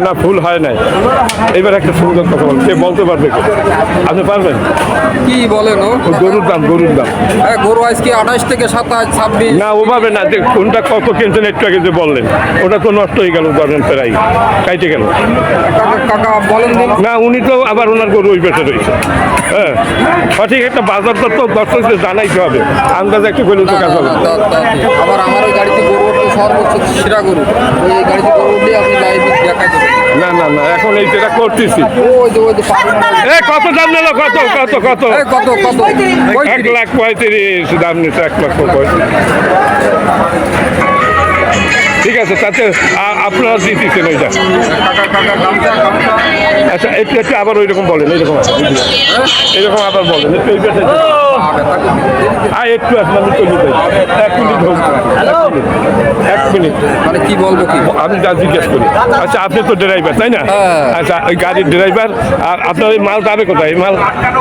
না ফুল হয় নাই। এবার একটা সুন্দর কথা বল, কে বলতে পারবে? আপনি পারবেন? কি বলেন? গরুর দাম গরু আজকে 28 থেকে 27, 26। না ওভাবে না, যে কোনটা কত কিনছেন একটু আগে যে বললেন, ওটা তো নষ্ট হয়ে গেল, ধরেন প্রায় কাইটে গেল। কাকা বলেন না উনি তো আবার ওনার গরু ওই পেটে রয়েছে। হ্যাঁ, সঠিক একটা বাজার দর তো দর্শকদের জানাইতে হবে, আন্দাজ একটু করলে তো কাজ হবে। আবার আমার ওই গাড়িতে গরু উঠতে সর্বোচ্চ সেরা গরু, ওই গাড়িতে গরু উঠলে আপনি লাইভ দেখাই দেবেন। না না না, এখন এই যেটা করতেছি। কত দাম নিল? কত কত কত কত কত? 1,35,000 দাম নিচ্ছে। 1,35,000। ঠিক আছে, তাতে আপনারা দিতেছেন ওইটা। আচ্ছা একটু একটু আবার ওই রকম বলেন, এইরকম এইরকম আবার বলেন একটু। একটু আসলে আমি চলে যাই, 1 মিনিট হোক, 1 মিনিট। মানে কি বলবো কি আমি যা জিজ্ঞেস করি। আচ্ছা আপনি তো ড্রাইভার তাই না? আচ্ছা ওই গাড়ির ড্রাইভার। আর আপনার ওই মাল যাবে কোথায়?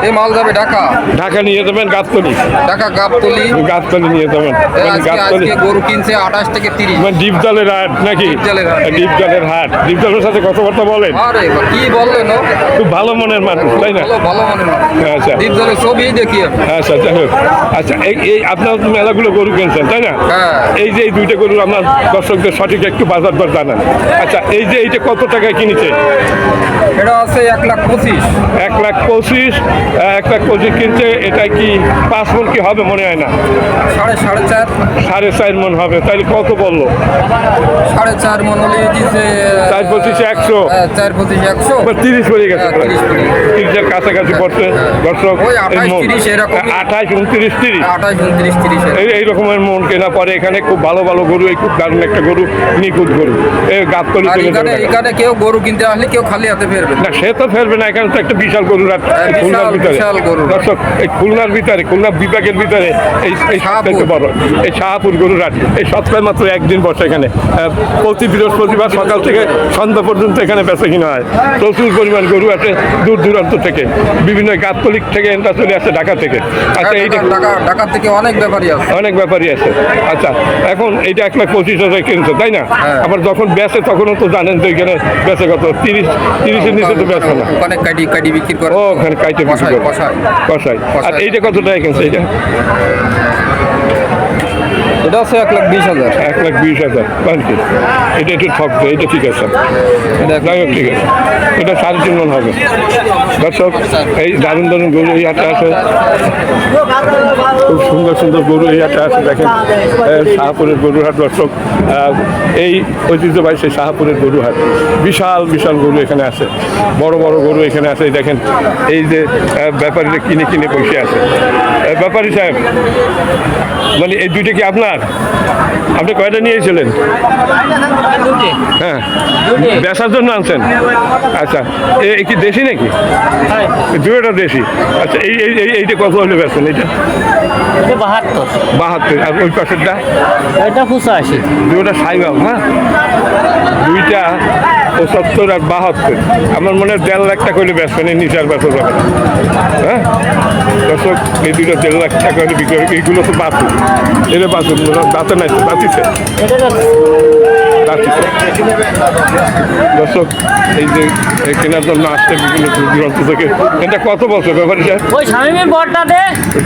এই মাল যাবে ঢাকা। ঢাকা নিয়ে যাবেন? গাবতলী? ঢাকা গাবতলী। গাবতলী নিয়ে যাবেন। গাবতলী গরু কিনছে 28 থেকে 30। মানে ডিপজলের হাট নাকি? ডিপজলের হাট। ডিপজলের সাথে কথাবার্তা বলেন? আরে কি বললেন? খুব ভালো মনের মানুষ তাই না? ভালো মনের মানুষ। আচ্ছা ডিপজলের ছবি দেখি। আচ্ছা যাই হোক। আচ্ছা এই আপনার মেলাগুলো গরু কিনছেন তাই না? এই যে এই দুইটা গরু আমার দর্শকদের সঠিক একটু বাজার দর জানান। আচ্ছা এই যে এইটা কত টাকায় কিনেছে? এটা আছে 1,25,000। 1,25,000। 1,25,000 কিনছে। এটা কি 5 মণ কি হবে মনে হয় না? 4.5 4.5 মণ হবে। তাহলে কত বললো? 4.5 মণ হলে দিছে 4,25,000 100। 4,25,000 100 30 পড়ে গেছে। 30-এর কাছাকাছি পড়ছে দর্শক। 28-30 এরকম। 28, 29, 30। 28, 29, 30 এই রকমের মন কেনা পরে এখানে খুব ভালো ভালো গরু। এই খুব দারুণ একটা গরু, নিখুঁত গরু। এই গাবতলী এখানে কেউ গরু কিনতে আসলে কেউ খালি হাতে ফেরবে না, সে তো ফেরবে না। এখানে তো একটা বিশাল গরুর হাট খুলনার ভিতরে। দর্শক এই খুলনার ভিতরে, খুলনা বিভাগের ভিতরে এই সবথেকে বড় এই শাহপুর গরুর হাট। এই সপ্তাহে মাত্র একদিন বসে এখানে। প্রতি বৃহস্পতিবার সকাল থেকে সন্ধ্যা পর্যন্ত এখানে বেচা কিনা হয়। প্রচুর পরিমাণ গরু আছে দূর দূরান্ত থেকে, বিভিন্ন গাবতলী থেকে এটা চলে আসছে ঢাকা থেকে। আচ্ছা এইটা ঢাকা থেকে অনেক ব্যাপারই আছে। আচ্ছা এখন এইটা 1,25,000 কিনছে তাই না? আবার যখন বেচে তখনও তো জানেন তো এখানে বেচে কত? 30-এর নিচে তো বেচে না। ওখানে কাটি বিক্রি করে। ওখানে কাইটে বিক্রি করে কষাই। আর এইটা কত টাকা কিনছে? এটা আছে 1,20,000। 1,20,000 পাঁচটি। এটা একটু ঠকছে, এটা ঠিক আছে। যাই হোক ঠিক আছে, এটা 3.5 মণ হবে। দর্শক এই দারুণ দারুণ গরু এই হাটে আছে, খুব সুন্দর সুন্দর গরু এই হাটে আছে। দেখেন শাহপুরের গরুর হাট দর্শক। এই ঐতিহ্যবাহী সেই শাহপুরের গরু হাট। বিশাল বিশাল গরু এখানে আছে, বড় বড় গরু এখানে আছে। দেখেন এই যে ব্যাপারীরা কিনে কিনে বসে আছে। ব্যাপারী সাহেব, মানে এই দুইটা কি আপনার? আপনি কয়টা নিয়েছিলেন? হ্যাঁ, বেচার জন্য আনছেন? আচ্ছা এই কি দেশি নাকি? দুইটা দেশি। আচ্ছা এইটা কত হলে বেচছেন? এইটা 72। আর ওই পাশেরটা? এটা 85। দুইটা সাইবাল। হ্যাঁ, দুইটা 75 আর 72। আমার মনে হয় 1.5 লাখ টাকা হলে বেচবেন, এই নিচে আর বেচা যাবে না। হ্যাঁ দর্শক, এই দুইটা 1.5 লাখ টাকা হলে বিক্রি। এইগুলো তো বাছুর, এটা বাছুর দাঁতে নাই তো, দাঁতিছে দর্শক। এই যে কেনার জন্য আসছে বিভিন্ন দূর দূরান্ত থেকে। এটা কত বলছে ব্যাপারী সাহেব?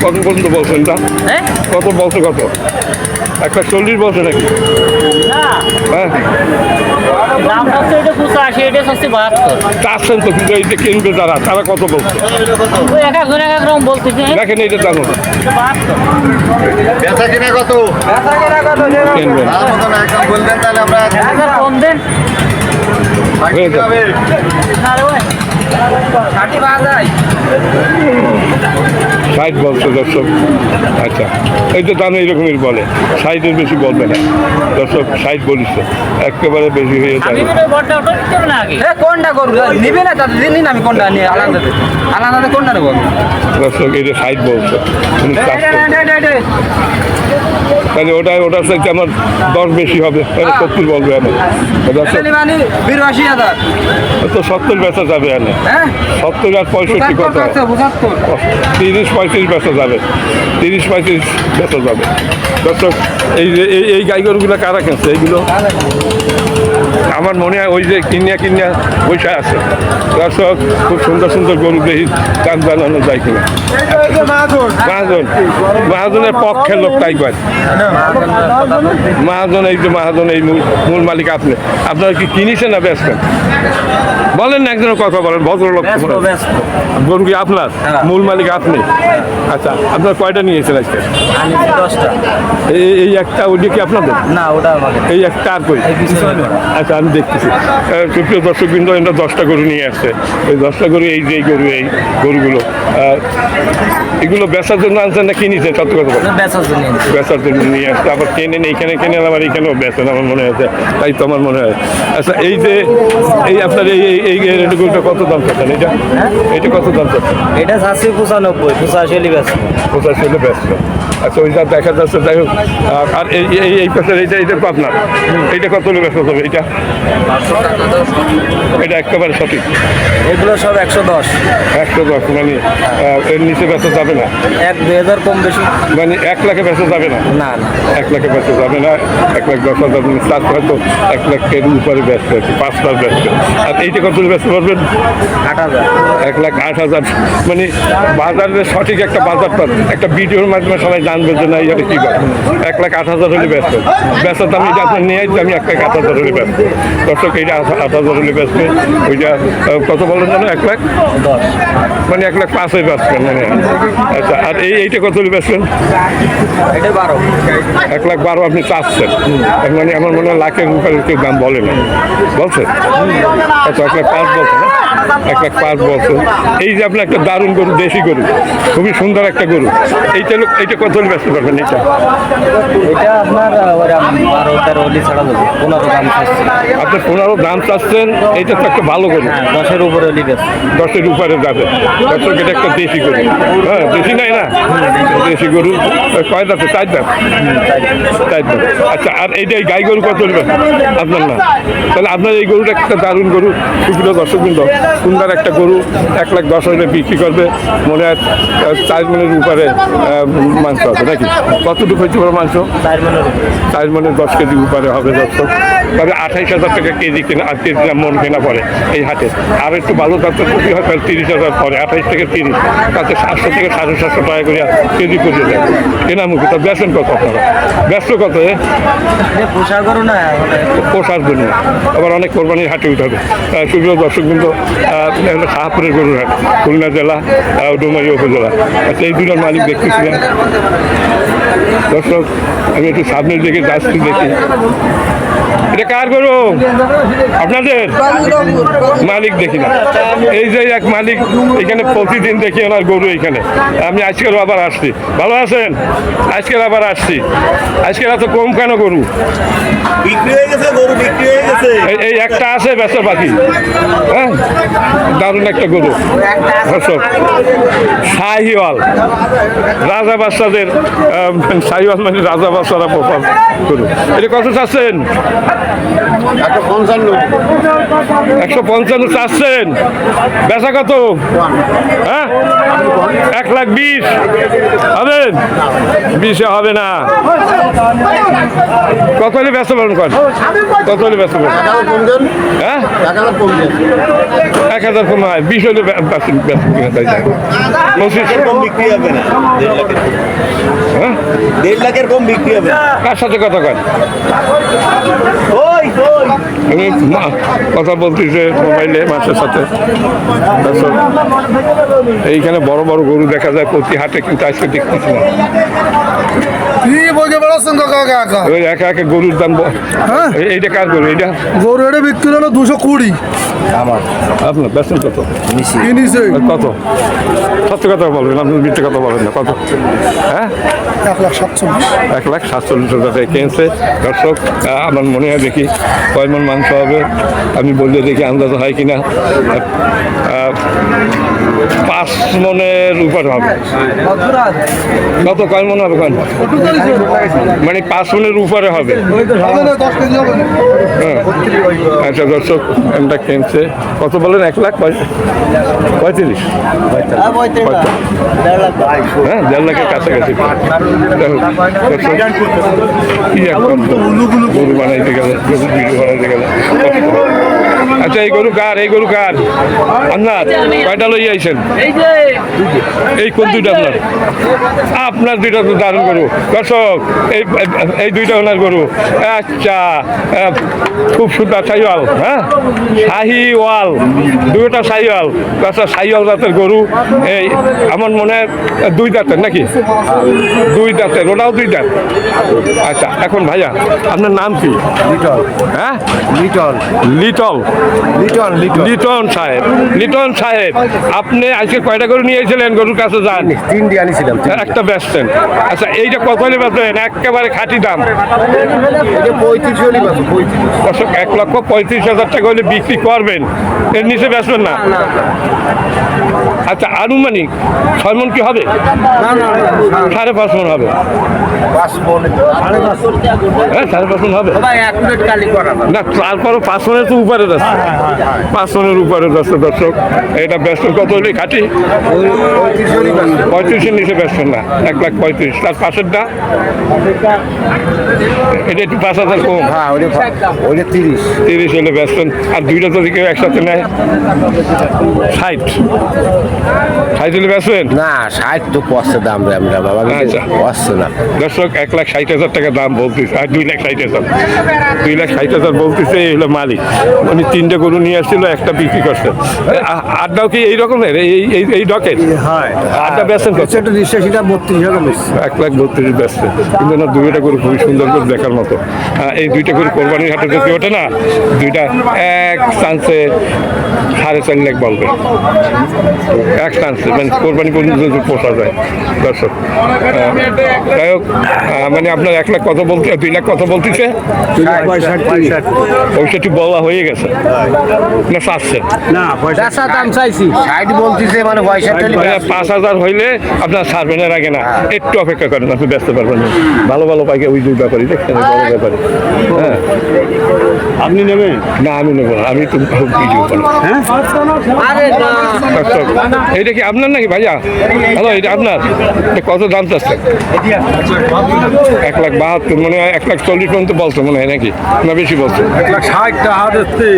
কত পর্যন্ত বলছেন? কত বলছে? কত? 1,40 বলছে নাকি? হ্যাঁ চাচ্ছেন তো, কিন্তু এই যে কিনবে যারা, তারা কত বলছে? দেখেন এইটা জানো কিনবেন হয়ে যাবে। 60 বলছে দর্শক। আচ্ছা এই তো দাম এইরকমই বলে, 60-এর বেশি বলবে না দর্শক। 60 বলিস একেবারে বেশি হয়ে যাবে। দর্শক এই যে 60 বলছে, তাহলে ওটার সাথে আমার 10 বেশি হবে, 70 বলবে। আমার দর্শক তো 70 বেচা যাবে। 70 আর 65 কত? 30-35 বেচা যাবে। 30-35 বেচা যাবে দর্শক। এই যে এই গাই গরুগুলো কারা কিনছে? এইগুলো আমার মনে হয় ওই যে কিনিয়া বসে আছে দর্শক, খুব সুন্দর সুন্দর গরু দেখি দাম জানানো যায় কিনা। মহাজনের পক্ষের লোক তাই কয়। মহাজন এই যে মহাজন এই মূল মালিক আপনি, আপনারা কি কিনেছেন না বেচবেন? বলেন না, একজনের কথা বলেন, ভদ্রলোক। গরু কি আপনার? মূল মালিক আপনি? আচ্ছা, আপনার কয়টা নিয়েছেন আজকে? 10টা। এই একটা, ওইটা কি আপনাদের? না, ওটা আমাদের। এই একটা আর কই? আচ্ছা, আমি দেখতেছি। সুপ্রিয় দর্শক বিন্দু, এটা 10টা গরু নিয়ে আসছে। এই 10টা গরু, এই যে গরু, এই গরুগুলো এগুলো বেচার জন্য আনছেন না কিনেছেন? সত্য কথা বলেন। বেচার জন্য নিয়ে আসছে, আবার কেনেন, এইখানে কেনেন, আবার এইখানেও বেচেন আমার মনে হয়েছে, তাই তো আমার মনে হয়। আচ্ছা, এই যে এই আপনার এই গরুটা কত দাম চাচ্ছেন? এটা কত দাম চাচ্ছেন? এটা 85 85 ব্যস্ত। 85 হলে ব্যস্ত। আচ্ছা, ওইটা দেখা যাচ্ছে, যাই হোক। আর এই পাশের এটা তো আপনার, এইটা কত হলে ব্যস্ত হবে? এটা একেবারে সঠিক। এগুলো সব 110। 110, মানে এর নিচে বেচা যাবে না? 1-2 কম বেশি। মানে 1 লাখে বেচা যাবে না? না, 1 লাখে বেচা যাবে না। 1,10,000 চার হয়তো 1 লাখের উপরে ব্যস্ত আছে, 5 লাখ ব্যস্ত। আর এইটা কত ব্যস্ত পারবেন? 8,000। 1,08,000। মানে বাজারের সঠিক একটা বাজারটা একটা ভিডিওর মাধ্যমে সবাই জানবে যে না, এটা কি করে। 1,08,000 হলে ব্যস্ত। ব্যস্ত দাম এটা আপনার নিয়ে আসবে, আমি 1,08,000 হলে ব্যস্ত। দর্শক, এইটা 8,000 হলে ব্যস্ত। ওইটা কত বলেন জানো? 1,10,000, মানে 1,05,000 হয়ে ব্যস্তেন মানে। আচ্ছা, আর এইটা কত হলে ব্যস্তেন? এটা 12। 1,12,000 আপনি চাচ্ছেন, মানে আমার মনে হয় লাখের উপরে কেউ দাম বলে না, বলছে? আচ্ছা, 1,05,000 বলছে না? 1,05,000 বলছে। এই যে আপনার একটা দারুণ গরু, দেশি গরু, খুবই সুন্দর একটা গরু, এইটা কত হলে ব্যস্ত পারবেন? এটা আপনার 12-13 হলে ছাড়া যাবে। 15 দাম চাচ্ছি। আপনি 15 দাম চাচ্ছেন, এইটা তো একটা ভালো গরু। 10-এর উপরে হলে ব্যস্ত। 10-এর উপরে যাবে। দর্শক, এটা একটা দেশি গরু। হ্যাঁ, দেশি নাই না? দেশি গরু। কয় দাঁতে? 4 দাঁত। 4 দাঁত। আচ্ছা, আর এইটা এই গাই গরু কত হলে আপনার না? তাহলে আপনার এই গরুটা একটা দারুণ গরু। সুপ্রিয় দর্শক বৃন্দ, সুন্দর একটা গরু 1,10,000 হলে বিক্রি করবে। মনে হয় 4 মনের উপরে মাংস হবে নাকি? কতটুকু হয়েছে বড় মাংস? 4 মনের উপরে। 4 মনে 10 কেজি উপরে হবে দর্শক। তবে 28,000 টাকা কেজি কেনা, আর কেজি মন কেনা পড়ে এই হাটে। আর একটু ভালো জাতের কপি হয় তাহলে 30,000 পরে, 28 থেকে 30, তাতে 700 থেকে 750 টাকা করে কেজি পড়ে যায় কেনামুখী। তো বেচেন কত আপনারা? ব্যস্ত কত? পোষা গরু না, পোষার জন্য, আবার অনেক কোরবানির হাটে উঠাবে। সুপ্রিয় দর্শক কিন্তু শাহপুরের গরুর হাট, খুলনা জেলা, ডোমারিয়া উপজেলা। আচ্ছা, এই দুটোর মালিক দেখতেছিলাম দর্শক। আমি একটু সামনের দিকে যাচ্ছি, দেখি এটা কার গরু? আপনাদের মালিক দেখি না। এই যে এক মালিক, এখানে প্রতিদিন দেখি ওনার গরু এখানে। আমি আজকের আবার আসছি। ভালো আছেন? আজকের আবার আসছি। আজকের এত কম কেন গরু? বিক্রি হয়ে গেছে, গরু বিক্রি হয়ে গেছে। এই একটা আছে বেচা বাকি। হ্যাঁ, দারুণ একটা গরু দর্শক, শাহিওয়াল, রাজা বাচ্চাদের শাহিওয়াল, মানে রাজা বাচ্চারা প্রপার গরু। এটা কত চাচ্ছেন? 155 চাচ্ছেন। বেচা কত? হ্যাঁ, 1,20,000 হবেন? 20 হবে না। কত হলে ব্যস্ত পালন করেন? কত হলে ব্যস্ত পালন? হ্যাঁ, 1,000 কম হয়, 20 হলে ব্যস্ত কিনা, তাই যায়। কম বিক্রি হবে না। 1.5 লাখের। হ্যাঁ, 1.5 লাখের কম বিক্রি হবে না। কার সাথে কথা কয়? ওই আমি কথা বলতেছে মোবাইলে মাছের সাথে। এইখানে বড় বড় গরু দেখা যায় প্রতি হাটে, কিন্তু আজকে দেখতেছি না। ওই একা একা গরুর দাম এইটা কার গরু? এইটা গরু এটা বিক্রি হলো 220। আপনার বেতন কত? কত? সত্য কথা বলবেন, আপনি মিথ্যে কথা বলবেন না। কত? হ্যাঁ, 1,47,000। 1,47,000 টাকা কিনছে দর্শক। আমার মনে হয় দেখি কয় মন মাংস হবে, আমি বললে দেখি আন্দাজ হয় কিনা। 5 মনের উপর হবে। কত কয় মন হবে? মানে 5 মনের উপরে হবে। হবে না, 10 কেজি হবে না। হ্যাঁ। আচ্ছা দর্শক, আমরা কিনছে কত বলেন? 1,35,000। হ্যাঁ, 1.5 লাখের কাছাকাছি। কি একদম গরু বানাইতে গেলে, গরু ভিডিও বানাইতে গেলে। আচ্ছা, এই গরু কার? এই গরু কার? আপনার? কয়টা লই আইছেন? এই কোন দুইটা আপনার? আপনার দুইটা তো দারুণ গরু। দর্শক, এই দুইটা ওনার গরু। আচ্ছা, খুব সুন্দর শাহিওয়াল। হ্যাঁ, শাহিওয়াল, দুইটা শাহিওয়াল। আচ্ছা, শাহিওয়াল জাতের গরু। এই আমার মনে হয় 2 দাঁতের নাকি? 2 দাঁতের, ওটাও 2 দাঁত। আচ্ছা, এখন ভাইয়া আপনার নাম কি? লিটল হ্যাঁ, little little little little Liton সাহেব। লিটন সাহেব, আপনি আজকে কয়টা গরু নিয়ে এসেছিলেন? গরুর কাছে যান, 3 আনিছিলাম। একটা বেচছেন। আচ্ছা, এইটা কত হলে বেচবেন? একেবারে খাঁটি দাম। এটা 35 হলি বাবু, 35। দর্শক, 1,35,000 টাকা হলে বিক্রি করবেন, এর নিচে বেচবেন না? আচ্ছা, আনুমানিক 6 মন কি হবে? না 5.5 মন হবে। 5 মণ। হ্যাঁ, 5.5 মন হবে ভাই অ্যাকুরেট কালি করা না। তারপরও 5 মনের তো উপরে যাচ্ছে। 5 মনের উপরে যাচ্ছে। দর্শক, এটা বেচবেন কত হলে খাঁটি? 35 হলি বাবু। 35-এর নিচে বেচবেন না। 1,35,000। তার পাশেরটা এটা একটু 5,000 কম। হ্যাঁ, ওটা 30। 30 হলে বেচবেন। আর দুইটা যদি কেউ একসাথে নেয় 60 হলে বেচবেন। না 60 তো কষ্ট দাম রে আমরা বাবা, আচ্ছা। কষ্ট না। দর্শক, 1,60,000 টাকা দাম বলতেছে, আর 2,60,000। 2,60,000 বলতেছে। এই হলো মালিক। উনি 3টে গরু নিয়ে আসছিল, একটা বিক্রি করছে। আড্ডাও কি এই রকমের? এই ডকের আড্ডা বেচছেন কত? সেটা নিঃশ্বাসীটা 32,000 বেশি। 1,32,000 বেচছে। কিন্তু না, দুইটা গরু খুবই সুন্দর করে দেখার মতো। এই দুইটা গরু কোরবানির হাটে যদি ওঠে না, দুইটা এক চান্সে 4.5 লাখ বলবে। এক চান্সে, মানে কোরবানি পর্যন্ত যদি পোষা যায়। দর্শক, যাই হোক, মানে আপনার 1 লাখ কত বলতে, 2 লাখ কত বলতেছে? 65 বলা হয়ে গেছে না? চাচ্ছে না পয়সা দাম চাইছি 60 বলতিছে, মানে 65 5,000 হইলে আপনার ছাড়বেন, এর আগে না। একটু অপেক্ষা করেন, আপনি ব্যস্ত পারবেন না। ভালো ভালো পাইকে ওই 2 ব্যাপারই দেখছেন, বড় ব্যাপারে। হ্যাঁ, আপনি নেবেন? না আমি নেবো না, আমি তো ভিডিও করি। আরে না দর্শক, এইটা কি আপনার নাকি ভাইয়া? হ্যালো, এটা আপনার? এটা কত দাম চাচ্ছে? 1,72,000, মানে 1,40,000 পর্যন্ত বলছো মনে হয় নাকি? না বেশি বলছো? 160 টাকা দিচ্ছি।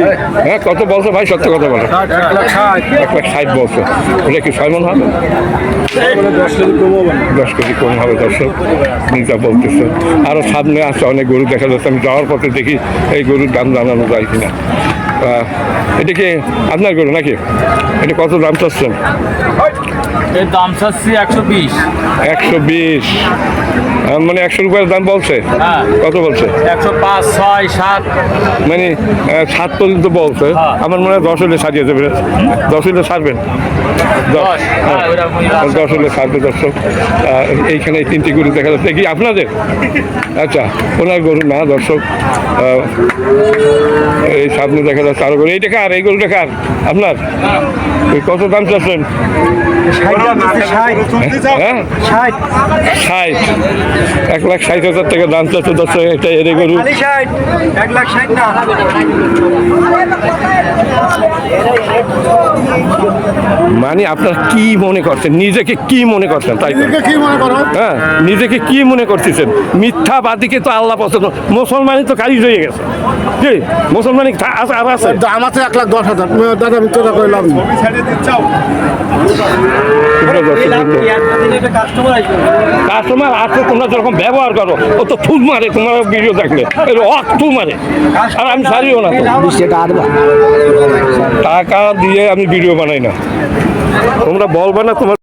হ্যাঁ, কত বলছো ভাই? সত্য কথা বলো। 160 1,60,000 বলছো। ওটা কি 6 মন হবে? 10 কেজি কম হবে। দর্শক, নিতা বলতেছে। আরও সামনে আছে অনেক গরু দেখা যাচ্ছে। আমি যাওয়ার পথে দেখি এই গরুর দাম জানানো যায় কিনা। এটা কি আপনার গরু নাকি? এটা কত দাম চাচ্ছেন? এর দাম চাচ্ছি 120। 120, মানে 100 রুপিয়ার দাম বলছে? হ্যাঁ। কত বলছে? 105, 6, 7। মানে 7 পর্যন্ত বলছে। আমার মনে হয় 10 হলে সারিয়ে দেবে। 10 হলে ছাড়বেন? 10, হ্যাঁ, ওরকমই আছে। 10 হলে ছাড়বে। দর্শক, এইখানে এই 3টি গরু দেখা যাচ্ছে। কি আপনাদের? আচ্ছা, ওনার গরু না। দর্শক, এই সামনে দেখা যাচ্ছে আরো গরু। এইটা কার? এই গরুটা কার? আপনার? ওই কত দাম চাচ্ছেন? হ্যাঁ, 60। 1,60,000 টাকা দাম চাচ্ছে। দর্শক, একটা এরে গরু। মানে আপনার কি মনে করছেন? নিজেকে কি মনে করছেন? তাই তো? কি মনে করো? হ্যাঁ, নিজেকে কি মনে করতেছেন? মিথ্যাবাদীকে তো আল্লাহ পছন্দ। মুসলমানই তো কারিজ হয়ে গেছে। কি মুসলমানই আর আছে? দাম আছে 1,10,000। দাদা আমি তোরা কইলাম কাস্টমার আসলে তোমরা যেরকম ব্যবহার করো, ও তো ফুল মারে। তোমার ভিডিও দেখলে ফুল মারে, আর আমি ছাড়িও না। টাকা দিয়ে আমি ভিডিও বানাই না। তোমরা বলবা না তোমার